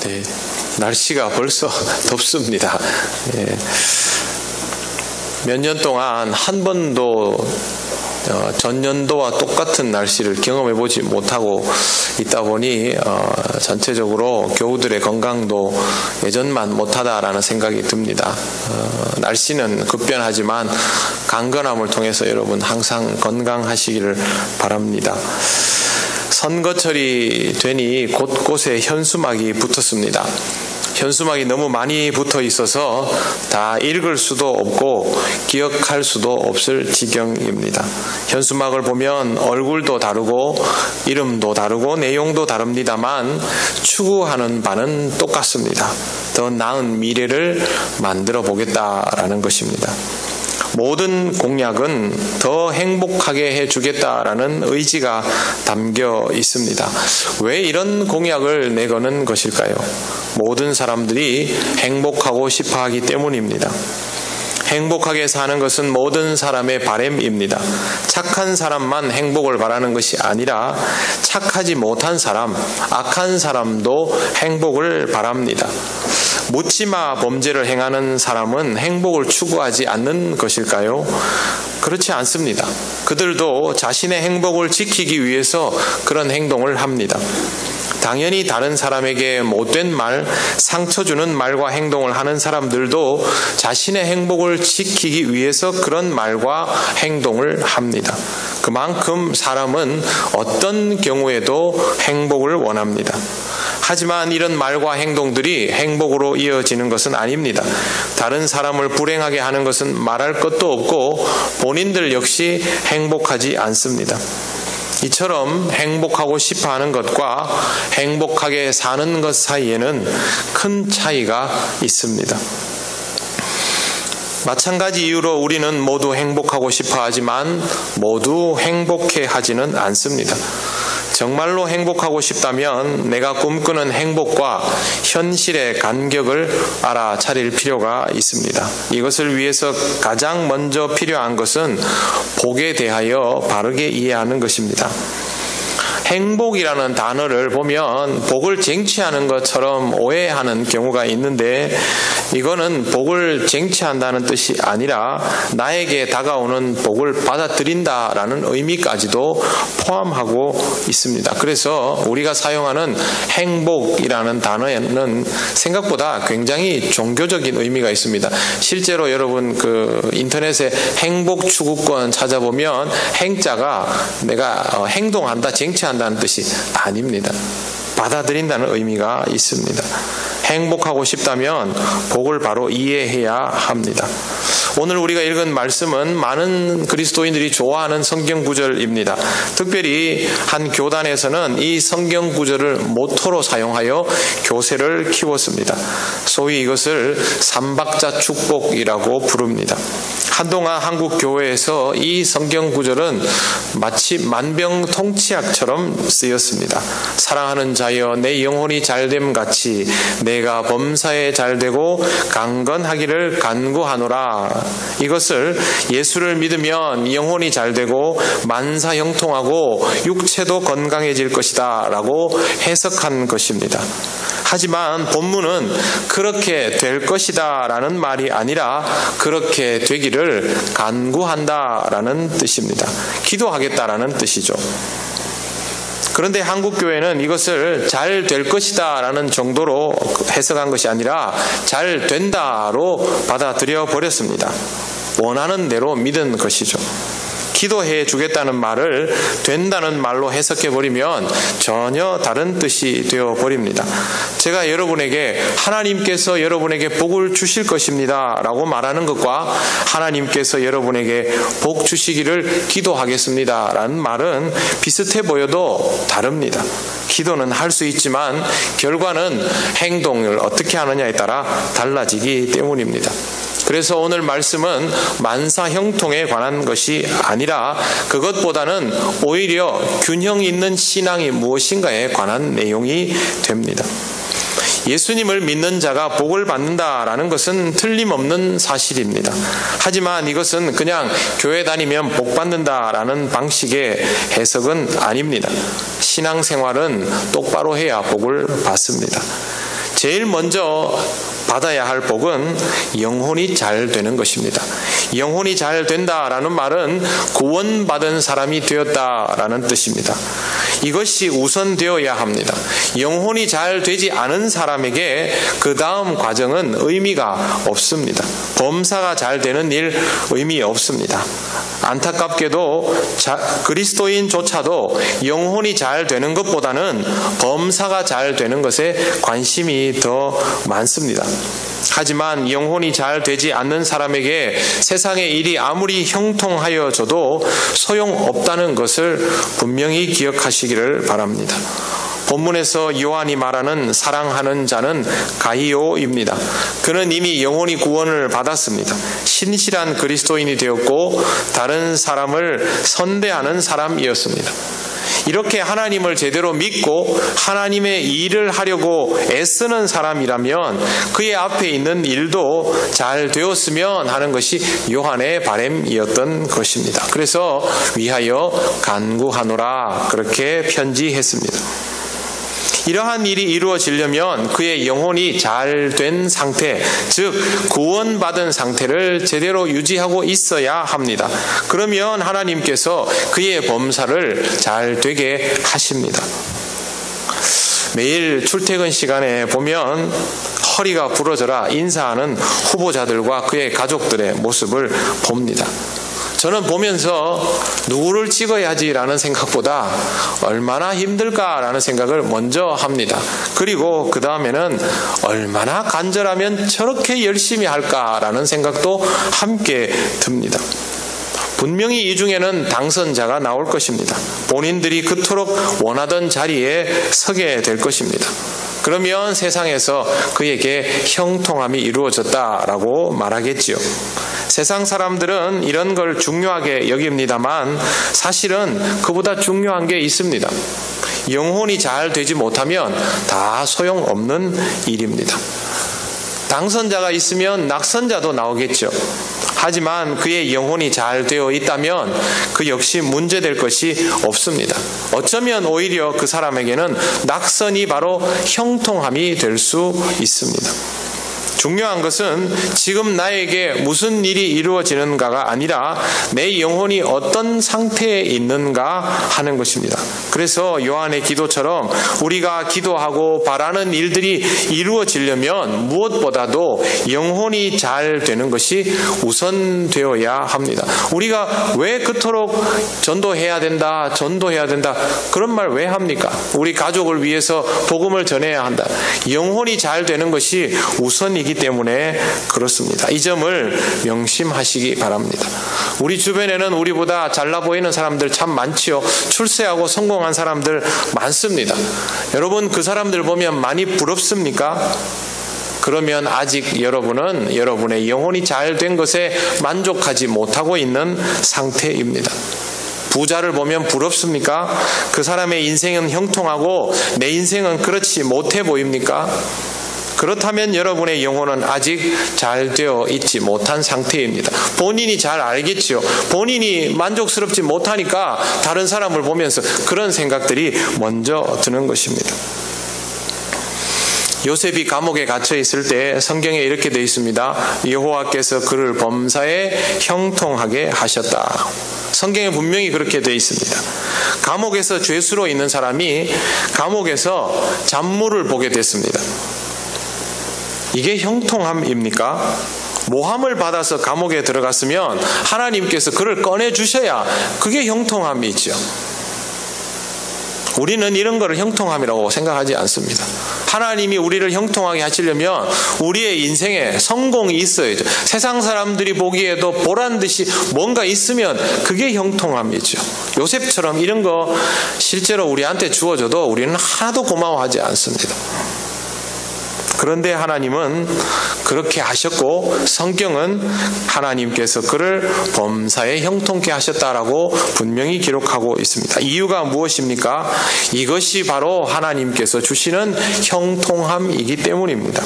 네, 날씨가 벌써 덥습니다. 예. 몇 년 동안 한 번도 전년도와 똑같은 날씨를 경험해 보지 못하고 있다 보니 전체적으로 교우들의 건강도 예전만 못하다라는 생각이 듭니다. 날씨는 급변하지만 강건함을 통해서 여러분 항상 건강하시기를 바랍니다. 선거철이 되니 곳곳에 현수막이 붙었습니다. 현수막이 너무 많이 붙어 있어서 다 읽을 수도 없고 기억할 수도 없을 지경입니다. 현수막을 보면 얼굴도 다르고 이름도 다르고 내용도 다릅니다만 추구하는 바는 똑같습니다. 더 나은 미래를 만들어 보겠다라는 것입니다. 모든 공약은 더 행복하게 해주겠다라는 의지가 담겨 있습니다. 왜 이런 공약을 내거는 것일까요? 모든 사람들이 행복하고 싶어 하기 때문입니다. 행복하게 사는 것은 모든 사람의 바람입니다. 착한 사람만 행복을 바라는 것이 아니라 착하지 못한 사람, 악한 사람도 행복을 바랍니다. 묻지마 범죄를 행하는 사람은 행복을 추구하지 않는 것일까요? 그렇지 않습니다. 그들도 자신의 행복을 지키기 위해서 그런 행동을 합니다. 당연히 다른 사람에게 못된 말, 상처 주는 말과 행동을 하는 사람들도 자신의 행복을 지키기 위해서 그런 말과 행동을 합니다. 그만큼 사람은 어떤 경우에도 행복을 원합니다. 하지만 이런 말과 행동들이 행복으로 이어지는 것은 아닙니다. 다른 사람을 불행하게 하는 것은 말할 것도 없고 본인들 역시 행복하지 않습니다. 이처럼 행복하고 싶어하는 것과 행복하게 사는 것 사이에는 큰 차이가 있습니다. 마찬가지 이유로 우리는 모두 행복하고 싶어하지만 모두 행복해 하지는 않습니다. 정말로 행복하고 싶다면 내가 꿈꾸는 행복과 현실의 간격을 알아차릴 필요가 있습니다. 이것을 위해서 가장 먼저 필요한 것은 복에 대하여 바르게 이해하는 것입니다. 행복이라는 단어를 보면 복을 쟁취하는 것처럼 오해하는 경우가 있는데 이거는 복을 쟁취한다는 뜻이 아니라 나에게 다가오는 복을 받아들인다라는 의미까지도 포함하고 있습니다. 그래서 우리가 사용하는 행복이라는 단어에는 생각보다 굉장히 종교적인 의미가 있습니다. 실제로 여러분 인터넷에 행복 추구권 찾아보면 행자가 내가 행동한다, 쟁취한다는 뜻이 아닙니다. 받아들인다는 의미가 있습니다. 행복하고 싶다면 복을 바로 이해해야 합니다. 오늘 우리가 읽은 말씀은 많은 그리스도인들이 좋아하는 성경 구절입니다. 특별히 한 교단에서는 이 성경 구절을 모토로 사용하여 교세를 키웠습니다. 소위 이것을 삼박자 축복이라고 부릅니다. 한동안 한국 교회에서 이 성경 구절은 마치 만병통치약처럼 쓰였습니다. 사랑하는 자여 내 영혼이 잘됨 같이 내가 범사에 잘되고 강건하기를 간구하노라. 이것을 예수를 믿으면 영혼이 잘되고 만사 형통하고 육체도 건강해질 것이다 라고 해석한 것입니다. 하지만 본문은 그렇게 될 것이다 라는 말이 아니라 그렇게 되기를 간구한다 라는 뜻입니다. 기도하겠다라는 뜻이죠. 그런데 한국교회는 이것을 잘 될 것이다 라는 정도로 해석한 것이 아니라 잘 된다로 받아들여 버렸습니다. 원하는 대로 믿은 것이죠. 기도해 주겠다는 말을 된다는 말로 해석해버리면 전혀 다른 뜻이 되어버립니다. 제가 여러분에게 하나님께서 여러분에게 복을 주실 것입니다 라고 말하는 것과 하나님께서 여러분에게 복 주시기를 기도하겠습니다 라는 말은 비슷해 보여도 다릅니다. 기도는 할 수 있지만 결과는 행동을 어떻게 하느냐에 따라 달라지기 때문입니다. 그래서 오늘 말씀은 만사 형통에 관한 것이 아니라 그것보다는 오히려 균형 있는 신앙이 무엇인가에 관한 내용이 됩니다. 예수님을 믿는 자가 복을 받는다라는 것은 틀림없는 사실입니다. 하지만 이것은 그냥 교회 다니면 복 받는다라는 방식의 해석은 아닙니다. 신앙생활은 똑바로 해야 복을 받습니다. 제일 먼저 받아야 할 복은 영혼이 잘 되는 것입니다. 영혼이 잘 된다라는 말은 구원받은 사람이 되었다라는 뜻입니다. 이것이 우선되어야 합니다. 영혼이 잘 되지 않은 사람에게 그 다음 과정은 의미가 없습니다. 범사가 잘 되는 일 의미 없습니다. 안타깝게도 그리스도인조차도 영혼이 잘 되는 것보다는 범사가 잘 되는 것에 관심이 더 많습니다. 하지만 영혼이 잘 되지 않는 사람에게 세상의 일이 아무리 형통하여져도 소용없다는 것을 분명히 기억하시기를 바랍니다. 본문에서 요한이 말하는 사랑하는 자는 가이오입니다. 그는 이미 영혼이 구원을 받았습니다. 신실한 그리스도인이 되었고 다른 사람을 선대하는 사람이었습니다. 이렇게 하나님을 제대로 믿고 하나님의 일을 하려고 애쓰는 사람이라면 그의 앞에 있는 일도 잘 되었으면 하는 것이 요한의 바람이었던 것입니다. 그래서 위하여 간구하노라 그렇게 편지했습니다. 이러한 일이 이루어지려면 그의 영혼이 잘 된 상태, 즉 구원받은 상태를 제대로 유지하고 있어야 합니다. 그러면 하나님께서 그의 범사를 잘 되게 하십니다. 매일 출퇴근 시간에 보면 허리가 부러져라 인사하는 후보자들과 그의 가족들의 모습을 봅니다. 저는 보면서 누구를 찍어야지라는 생각보다 얼마나 힘들까라는 생각을 먼저 합니다. 그리고 그 다음에는 얼마나 간절하면 저렇게 열심히 할까라는 생각도 함께 듭니다. 분명히 이 중에는 당선자가 나올 것입니다. 본인들이 그토록 원하던 자리에 서게 될 것입니다. 그러면 세상에서 그에게 형통함이 이루어졌다라고 말하겠지요. 세상 사람들은 이런 걸 중요하게 여깁니다만 사실은 그보다 중요한 게 있습니다. 영혼이 잘 되지 못하면 다 소용없는 일입니다. 당선자가 있으면 낙선자도 나오겠죠. 하지만 그의 영혼이 잘 되어 있다면 그 역시 문제될 것이 없습니다. 어쩌면 오히려 그 사람에게는 낙선이 바로 형통함이 될 수 있습니다. 중요한 것은 지금 나에게 무슨 일이 이루어지는가가 아니라 내 영혼이 어떤 상태에 있는가 하는 것입니다. 그래서 요한의 기도처럼 우리가 기도하고 바라는 일들이 이루어지려면 무엇보다도 영혼이 잘 되는 것이 우선되어야 합니다. 우리가 왜 그토록 전도해야 된다, 그런 말 왜 합니까? 우리 가족을 위해서 복음을 전해야 한다. 영혼이 잘 되는 것이 우선이기 때문에 그렇습니다. 이 점을 명심하시기 바랍니다. 우리 주변에는 우리보다 잘나 보이는 사람들 참 많지요. 출세하고 성공한 사람들 많습니다. 여러분 그 사람들 보면 많이 부럽습니까? 그러면 아직 여러분은 여러분의 영혼이 잘 된 것에 만족하지 못하고 있는 상태입니다. 부자를 보면 부럽습니까? 그 사람의 인생은 형통하고 내 인생은 그렇지 못해 보입니까? 그렇다면 여러분의 영혼은 아직 잘 되어 있지 못한 상태입니다. 본인이 잘 알겠지요. 본인이 만족스럽지 못하니까 다른 사람을 보면서 그런 생각들이 먼저 드는 것입니다. 요셉이 감옥에 갇혀 있을 때 성경에 이렇게 되어 있습니다. 여호와께서 그를 범사에 형통하게 하셨다. 성경에 분명히 그렇게 되어 있습니다. 감옥에서 죄수로 있는 사람이 감옥에서 잔물을 보게 됐습니다. 이게 형통함입니까? 모함을 받아서 감옥에 들어갔으면 하나님께서 그를 꺼내주셔야 그게 형통함이죠. 우리는 이런 거를 형통함이라고 생각하지 않습니다. 하나님이 우리를 형통하게 하시려면 우리의 인생에 성공이 있어야죠. 세상 사람들이 보기에도 보란듯이 뭔가 있으면 그게 형통함이죠. 요셉처럼 이런 거 실제로 우리한테 주어져도 우리는 하나도 고마워하지 않습니다. 그런데 하나님은 그렇게 하셨고 성경은 하나님께서 그를 범사에 형통케 하셨다라고 분명히 기록하고 있습니다. 이유가 무엇입니까? 이것이 바로 하나님께서 주시는 형통함이기 때문입니다.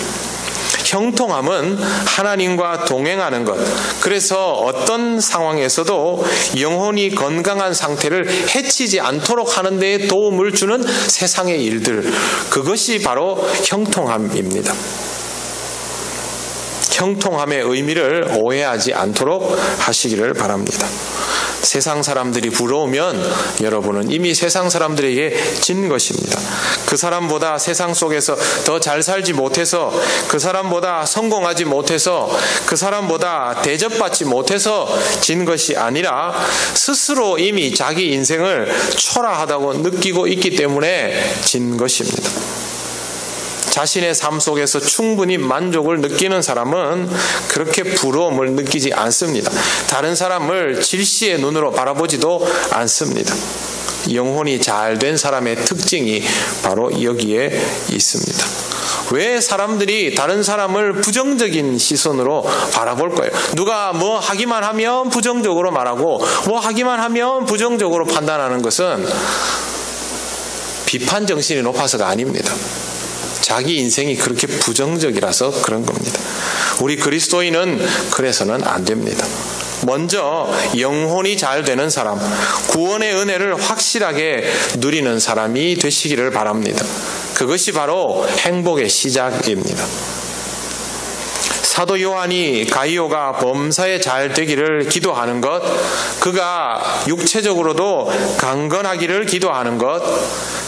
형통함은 하나님과 동행하는 것, 그래서 어떤 상황에서도 영혼이 건강한 상태를 해치지 않도록 하는 데 도움을 주는 세상의 일들, 그것이 바로 형통함입니다. 형통함의 의미를 오해하지 않도록 하시기를 바랍니다. 세상 사람들이 부러우면 여러분은 이미 세상 사람들에게 진 것입니다. 그 사람보다 세상 속에서 더 잘 살지 못해서, 그 사람보다 성공하지 못해서, 그 사람보다 대접받지 못해서 진 것이 아니라 스스로 이미 자기 인생을 초라하다고 느끼고 있기 때문에 진 것입니다. 자신의 삶 속에서 충분히 만족을 느끼는 사람은 그렇게 부러움을 느끼지 않습니다. 다른 사람을 질시의 눈으로 바라보지도 않습니다. 영혼이 잘된 사람의 특징이 바로 여기에 있습니다. 왜 사람들이 다른 사람을 부정적인 시선으로 바라볼 거예요? 누가 뭐 하기만 하면 부정적으로 말하고 뭐 하기만 하면 부정적으로 판단하는 것은 비판 정신이 높아서가 아닙니다. 자기 인생이 그렇게 부정적이라서 그런 겁니다. 우리 그리스도인은 그래서는 안 됩니다. 먼저 영혼이 잘 되는 사람, 구원의 은혜를 확실하게 누리는 사람이 되시기를 바랍니다. 그것이 바로 행복의 시작입니다. 사도 요한이 가이오가 범사에 잘 되기를 기도하는 것, 그가 육체적으로도 강건하기를 기도하는 것,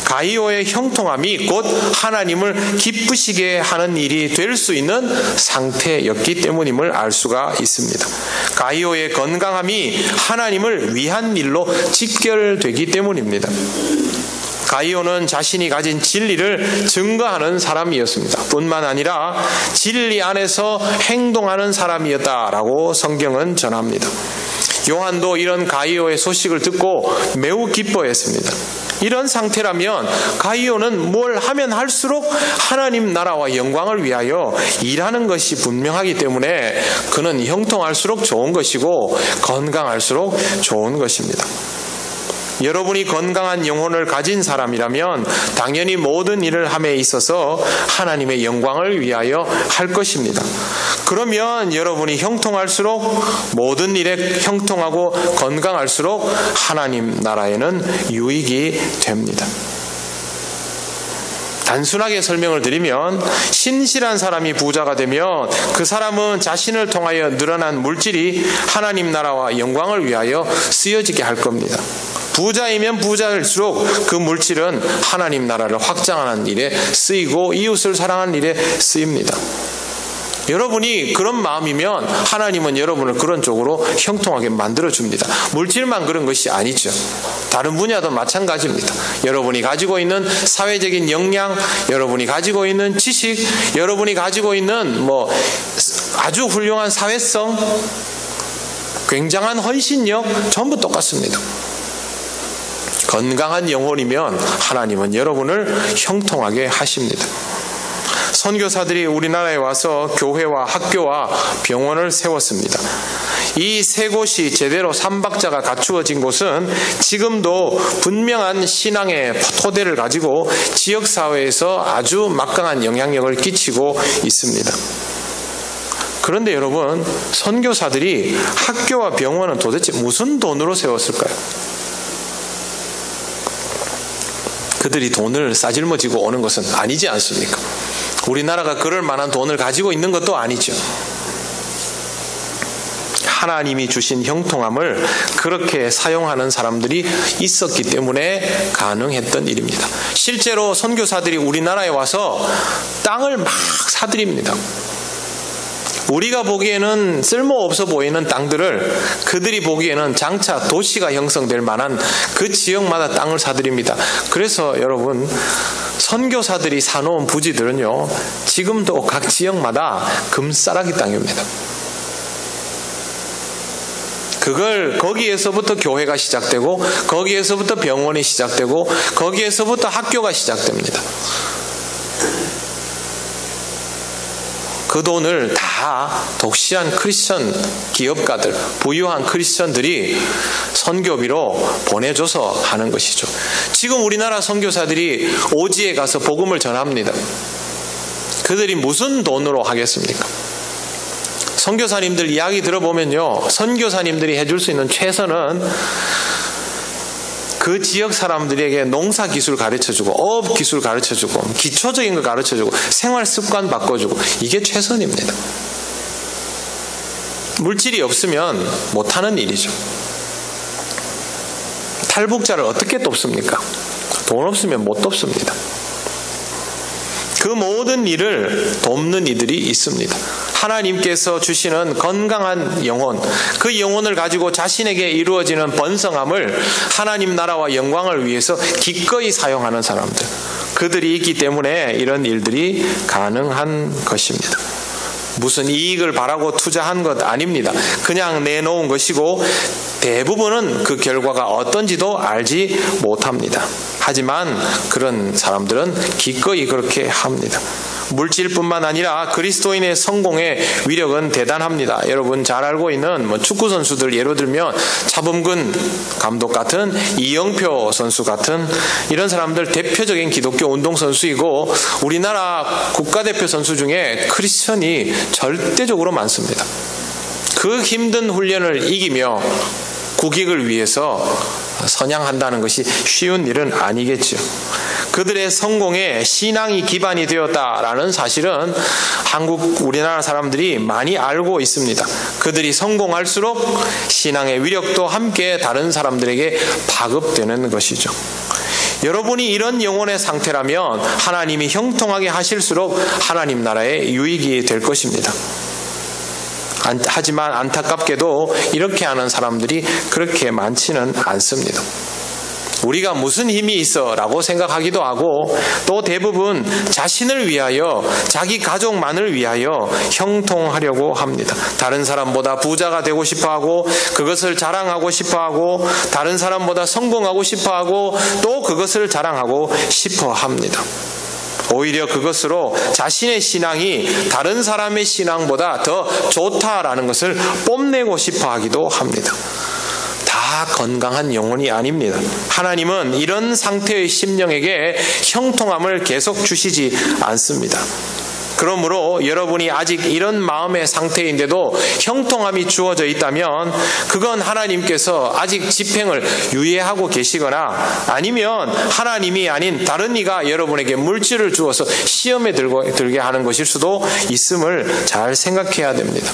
가이오의 형통함이 곧 하나님을 기쁘시게 하는 일이 될 수 있는 상태였기 때문임을 알 수가 있습니다. 가이오의 건강함이 하나님을 위한 일로 직결되기 때문입니다. 가이오는 자신이 가진 진리를 증거하는 사람이었습니다. 뿐만 아니라 진리 안에서 행동하는 사람이었다라고 성경은 전합니다. 요한도 이런 가이오의 소식을 듣고 매우 기뻐했습니다. 이런 상태라면 가이오는 뭘 하면 할수록 하나님 나라와 영광을 위하여 일하는 것이 분명하기 때문에 그는 형통할수록 좋은 것이고 건강할수록 좋은 것입니다. 여러분이 건강한 영혼을 가진 사람이라면 당연히 모든 일을 함에 있어서 하나님의 영광을 위하여 할 것입니다. 그러면 여러분이 형통할수록, 모든 일에 형통하고 건강할수록 하나님 나라에는 유익이 됩니다. 단순하게 설명을 드리면 신실한 사람이 부자가 되면 그 사람은 자신을 통하여 늘어난 물질이 하나님 나라와 영광을 위하여 쓰여지게 할 겁니다. 부자이면 부자일수록 그 물질은 하나님 나라를 확장하는 일에 쓰이고 이웃을 사랑하는 일에 쓰입니다. 여러분이 그런 마음이면 하나님은 여러분을 그런 쪽으로 형통하게 만들어줍니다. 물질만 그런 것이 아니죠. 다른 분야도 마찬가지입니다. 여러분이 가지고 있는 사회적인 역량, 여러분이 가지고 있는 지식, 여러분이 가지고 있는 아주 훌륭한 사회성, 굉장한 헌신력, 전부 똑같습니다. 건강한 영혼이면 하나님은 여러분을 형통하게 하십니다. 선교사들이 우리나라에 와서 교회와 학교와 병원을 세웠습니다. 이 세 곳이 제대로 삼박자가 갖추어진 곳은 지금도 분명한 신앙의 토대를 가지고 지역사회에서 아주 막강한 영향력을 끼치고 있습니다. 그런데 여러분, 선교사들이 학교와 병원은 도대체 무슨 돈으로 세웠을까요? 그들이 돈을 싸질머지고 오는 것은 아니지 않습니까? 우리나라가 그럴 만한 돈을 가지고 있는 것도 아니죠. 하나님이 주신 형통함을 그렇게 사용하는 사람들이 있었기 때문에 가능했던 일입니다. 실제로 선교사들이 우리나라에 와서 땅을 막 사들입니다. 우리가 보기에는 쓸모없어 보이는 땅들을 그들이 보기에는 장차 도시가 형성될 만한 그 지역마다 땅을 사들입니다. 그래서 여러분, 선교사들이 사놓은 부지들은요, 지금도 각 지역마다 금싸라기 땅입니다. 거기에서부터 교회가 시작되고, 거기에서부터 병원이 시작되고, 거기에서부터 학교가 시작됩니다. 그 돈을 다 독실한 크리스천 기업가들, 부유한 크리스천들이 선교비로 보내줘서 하는 것이죠. 지금 우리나라 선교사들이 오지에 가서 복음을 전합니다. 그들이 무슨 돈으로 하겠습니까? 선교사님들 이야기 들어보면요, 선교사님들이 해줄 수 있는 최선은 그 지역 사람들에게 농사 기술 가르쳐주고, 업 기술 가르쳐주고, 기초적인 거 가르쳐주고, 생활 습관 바꿔주고, 이게 최선입니다. 물질이 없으면 못하는 일이죠. 탈북자를 어떻게 돕습니까? 돈 없으면 못 돕습니다. 그 모든 일을 돕는 이들이 있습니다. 하나님께서 주시는 건강한 영혼, 그 영혼을 가지고 자신에게 이루어지는 번성함을 하나님 나라와 영광을 위해서 기꺼이 사용하는 사람들, 그들이 있기 때문에 이런 일들이 가능한 것입니다. 무슨 이익을 바라고 투자한 것 아닙니다. 그냥 내놓은 것이고 대부분은 그 결과가 어떤지도 알지 못합니다. 하지만 그런 사람들은 기꺼이 그렇게 합니다. 물질뿐만 아니라 그리스도인의 성공의 위력은 대단합니다. 여러분 잘 알고 있는 축구 선수들 예로 들면 차범근 감독 같은, 이영표 선수 같은 이런 사람들 대표적인 기독교 운동 선수이고, 우리나라 국가대표 선수 중에 크리스천이 절대적으로 많습니다. 그 힘든 훈련을 이기며 국익을 위해서 선양한다는 것이 쉬운 일은 아니겠죠. 그들의 성공에 신앙이 기반이 되었다라는 사실은 우리나라 사람들이 많이 알고 있습니다. 그들이 성공할수록 신앙의 위력도 함께 다른 사람들에게 파급되는 것이죠. 여러분이 이런 영혼의 상태라면 하나님이 형통하게 하실수록 하나님 나라의 유익이 될 것입니다. 하지만 안타깝게도 이렇게 하는 사람들이 그렇게 많지는 않습니다. 우리가 무슨 힘이 있어 라고 생각하기도 하고, 또 대부분 자신을 위하여, 자기 가족만을 위하여 형통하려고 합니다. 다른 사람보다 부자가 되고 싶어하고, 그것을 자랑하고 싶어하고, 다른 사람보다 성공하고 싶어하고, 또 그것을 자랑하고 싶어합니다. 오히려 그것으로 자신의 신앙이 다른 사람의 신앙보다 더 좋다라는 것을 뽐내고 싶어 하기도 합니다. 다 건강한 영혼이 아닙니다. 하나님은 이런 상태의 심령에게 형통함을 계속 주시지 않습니다. 그러므로 여러분이 아직 이런 마음의 상태인데도 형통함이 주어져 있다면 그건 하나님께서 아직 집행을 유예하고 계시거나, 아니면 하나님이 아닌 다른 이가 여러분에게 물질을 주어서 시험에 들게 하는 것일 수도 있음을 잘 생각해야 됩니다.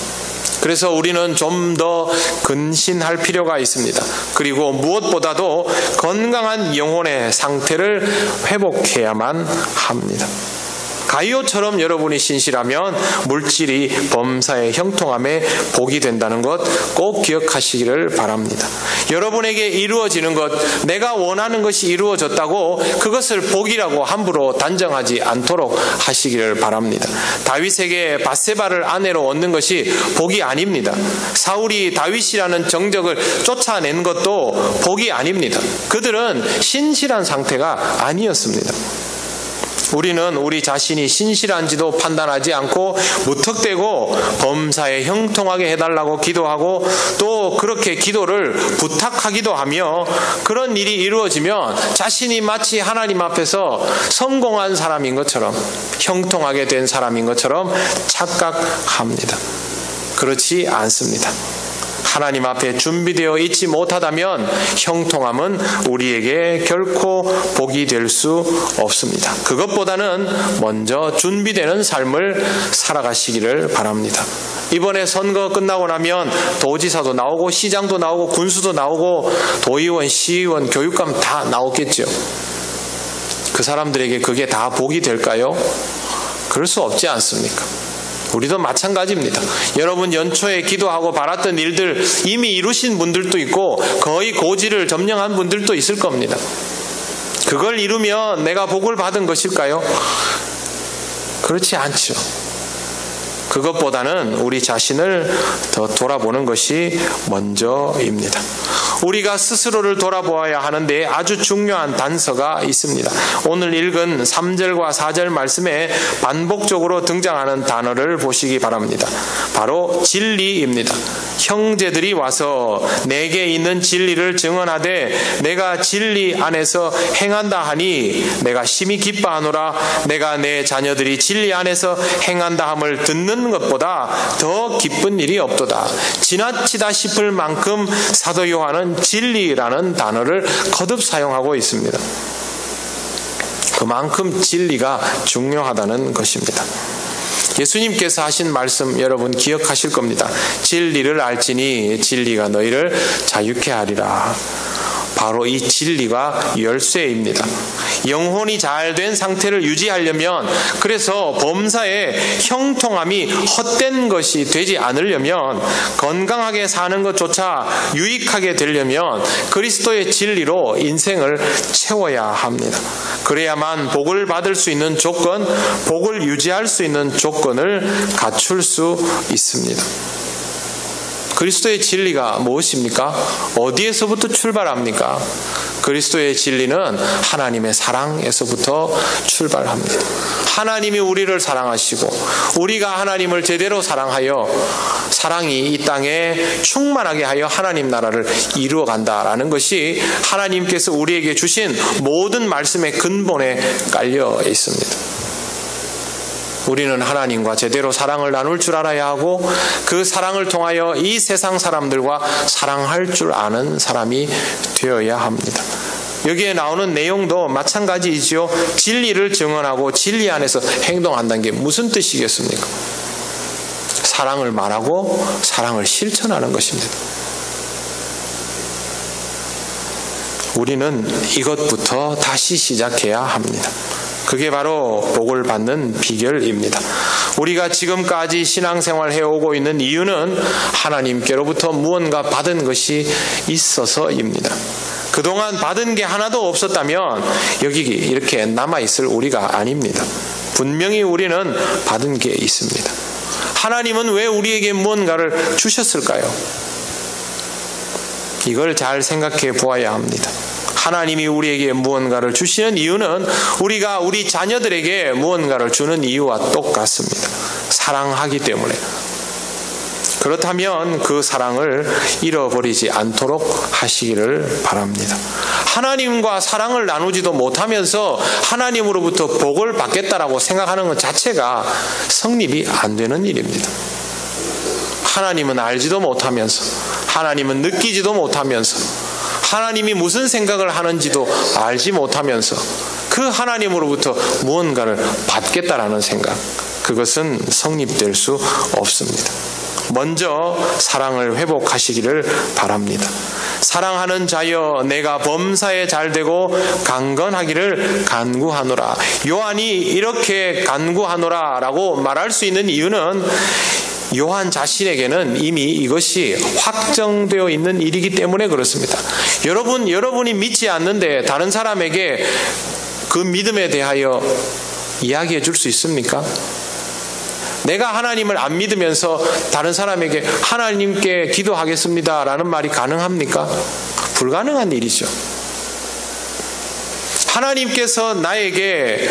그래서 우리는 좀 더 근신할 필요가 있습니다. 그리고 무엇보다도 건강한 영혼의 상태를 회복해야만 합니다. 가이오처럼 여러분이 신실하면 물질이 범사의 형통함에 복이 된다는 것 꼭 기억하시기를 바랍니다. 여러분에게 이루어지는 것, 내가 원하는 것이 이루어졌다고 그것을 복이라고 함부로 단정하지 않도록 하시기를 바랍니다. 다윗에게 밧세바를 아내로 얻는 것이 복이 아닙니다. 사울이 다윗이라는 정적을 쫓아낸 것도 복이 아닙니다. 그들은 신실한 상태가 아니었습니다. 우리는 우리 자신이 신실한지도 판단하지 않고 무턱대고 범사에 형통하게 해달라고 기도하고, 또 그렇게 기도를 부탁하기도 하며, 그런 일이 이루어지면 자신이 마치 하나님 앞에서 성공한 사람인 것처럼, 형통하게 된 사람인 것처럼 착각합니다. 그렇지 않습니다. 하나님 앞에 준비되어 있지 못하다면 형통함은 우리에게 결코 복이 될 수 없습니다. 그것보다는 먼저 준비되는 삶을 살아가시기를 바랍니다. 이번에 선거 끝나고 나면 도지사도 나오고 시장도 나오고 군수도 나오고 도의원, 시의원, 교육감 다 나오겠죠. 그 사람들에게 그게 다 복이 될까요? 그럴 수 없지 않습니까? 우리도 마찬가지입니다. 여러분 연초에 기도하고 바랐던 일들 이미 이루신 분들도 있고 거의 고지를 점령한 분들도 있을 겁니다. 그걸 이루면 내가 복을 받은 것일까요? 그렇지 않죠. 그것보다는 우리 자신을 더 돌아보는 것이 먼저입니다. 우리가 스스로를 돌아보아야 하는데 아주 중요한 단서가 있습니다. 오늘 읽은 3절과 4절 말씀에 반복적으로 등장하는 단어를 보시기 바랍니다. 바로 진리입니다. 형제들이 와서 내게 있는 진리를 증언하되 내가 진리 안에서 행한다 하니 내가 심히 기뻐하노라. 내가 내 자녀들이 진리 안에서 행한다 함을 듣는 것보다 더 기쁜 일이 없도다. 지나치다 싶을 만큼 사도 요한은 진리라는 단어를 거듭 사용하고 있습니다. 그만큼 진리가 중요하다는 것입니다. 예수님께서 하신 말씀 여러분 기억하실 겁니다. 진리를 알지니 진리가 너희를 자유케 하리라. 바로 이 진리가 열쇠입니다. 영혼이 잘된 상태를 유지하려면, 그래서 범사의 형통함이 헛된 것이 되지 않으려면, 건강하게 사는 것조차 유익하게 되려면 그리스도의 진리로 인생을 채워야 합니다. 그래야만 복을 받을 수 있는 조건, 복을 유지할 수 있는 조건을 갖출 수 있습니다. 그리스도의 진리가 무엇입니까? 어디에서부터 출발합니까? 그리스도의 진리는 하나님의 사랑에서부터 출발합니다. 하나님이 우리를 사랑하시고 우리가 하나님을 제대로 사랑하여 사랑이 이 땅에 충만하게 하여 하나님 나라를 이루어 간다라는 것이 하나님께서 우리에게 주신 모든 말씀의 근본에 깔려 있습니다. 우리는 하나님과 제대로 사랑을 나눌 줄 알아야 하고 그 사랑을 통하여 이 세상 사람들과 사랑할 줄 아는 사람이 되어야 합니다. 여기에 나오는 내용도 마찬가지이지요. 진리를 증언하고 진리 안에서 행동한다는 게 무슨 뜻이겠습니까? 사랑을 말하고 사랑을 실천하는 것입니다. 우리는 이것부터 다시 시작해야 합니다. 그게 바로 복을 받는 비결입니다. 우리가 지금까지 신앙생활 해오고 있는 이유는 하나님께로부터 무언가 받은 것이 있어서입니다. 그동안 받은 게 하나도 없었다면 여기 이렇게 남아있을 우리가 아닙니다. 분명히 우리는 받은 게 있습니다. 하나님은 왜 우리에게 무언가를 주셨을까요? 이걸 잘 생각해 보아야 합니다. 하나님이 우리에게 무언가를 주시는 이유는 우리가 우리 자녀들에게 무언가를 주는 이유와 똑같습니다. 사랑하기 때문에. 그렇다면 그 사랑을 잃어버리지 않도록 하시기를 바랍니다. 하나님과 사랑을 나누지도 못하면서 하나님으로부터 복을 받겠다라고 생각하는 것 자체가 성립이 안 되는 일입니다. 하나님은 알지도 못하면서, 하나님은 느끼지도 못하면서, 하나님이 무슨 생각을 하는지도 알지 못하면서 그 하나님으로부터 무언가를 받겠다라는 생각, 그것은 성립될 수 없습니다. 먼저 사랑을 회복하시기를 바랍니다. 사랑하는 자여 내가 범사에 잘되고 강건하기를 간구하노라. 요한이 이렇게 간구하노라 라고 말할 수 있는 이유는 요한 자신에게는 이미 이것이 확정되어 있는 일이기 때문에 그렇습니다. 여러분이 믿지 않는데 다른 사람에게 그 믿음에 대하여 이야기해 줄 수 있습니까? 내가 하나님을 안 믿으면서 다른 사람에게 하나님께 기도하겠습니다 라는 말이 가능합니까? 불가능한 일이죠. 하나님께서 나에게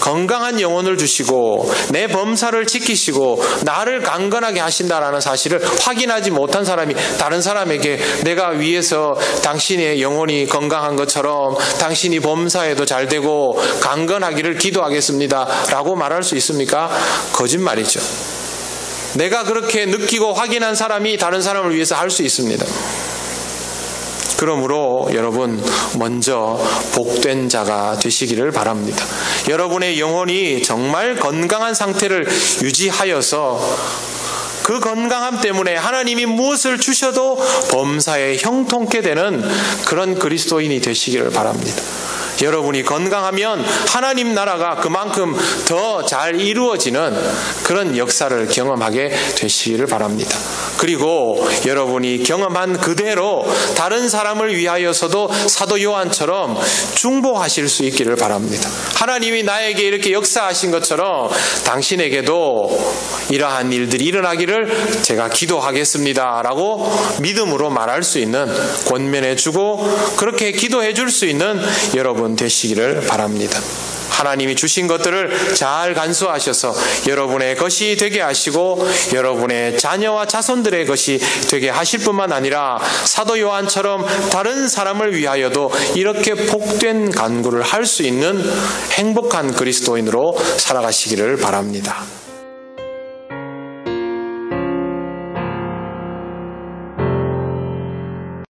건강한 영혼을 주시고 내 범사를 지키시고 나를 강건하게 하신다라는 사실을 확인하지 못한 사람이 다른 사람에게 내가 위에서 당신의 영혼이 건강한 것처럼 당신이 범사에도 잘 되고 강건하기를 기도하겠습니다 라고 말할 수 있습니까? 거짓말이죠. 내가 그렇게 느끼고 확인한 사람이 다른 사람을 위해서 할 수 있습니다. 그러므로 여러분 먼저 복된 자가 되시기를 바랍니다. 여러분의 영혼이 정말 건강한 상태를 유지하여서 그 건강함 때문에 하나님이 무엇을 주셔도 범사에 형통케 되는 그런 그리스도인이 되시기를 바랍니다. 여러분이 건강하면 하나님 나라가 그만큼 더 잘 이루어지는 그런 역사를 경험하게 되시기를 바랍니다. 그리고 여러분이 경험한 그대로 다른 사람을 위하여서도 사도 요한처럼 중보하실 수 있기를 바랍니다. 하나님이 나에게 이렇게 역사하신 것처럼 당신에게도 이러한 일들이 일어나기를 제가 기도하겠습니다 라고 믿음으로 말할 수 있는, 권면해주고 그렇게 기도해 줄 수 있는 여러분 되시기를 바랍니다. 하나님이 주신 것들을 잘 간수하셔서 여러분의 것이 되게 하시고 여러분의 자녀와 자손들의 것이 되게 하실 뿐만 아니라 사도 요한처럼 다른 사람을 위하여도 이렇게 복된 간구를 할 수 있는 행복한 그리스도인으로 살아가시기를 바랍니다.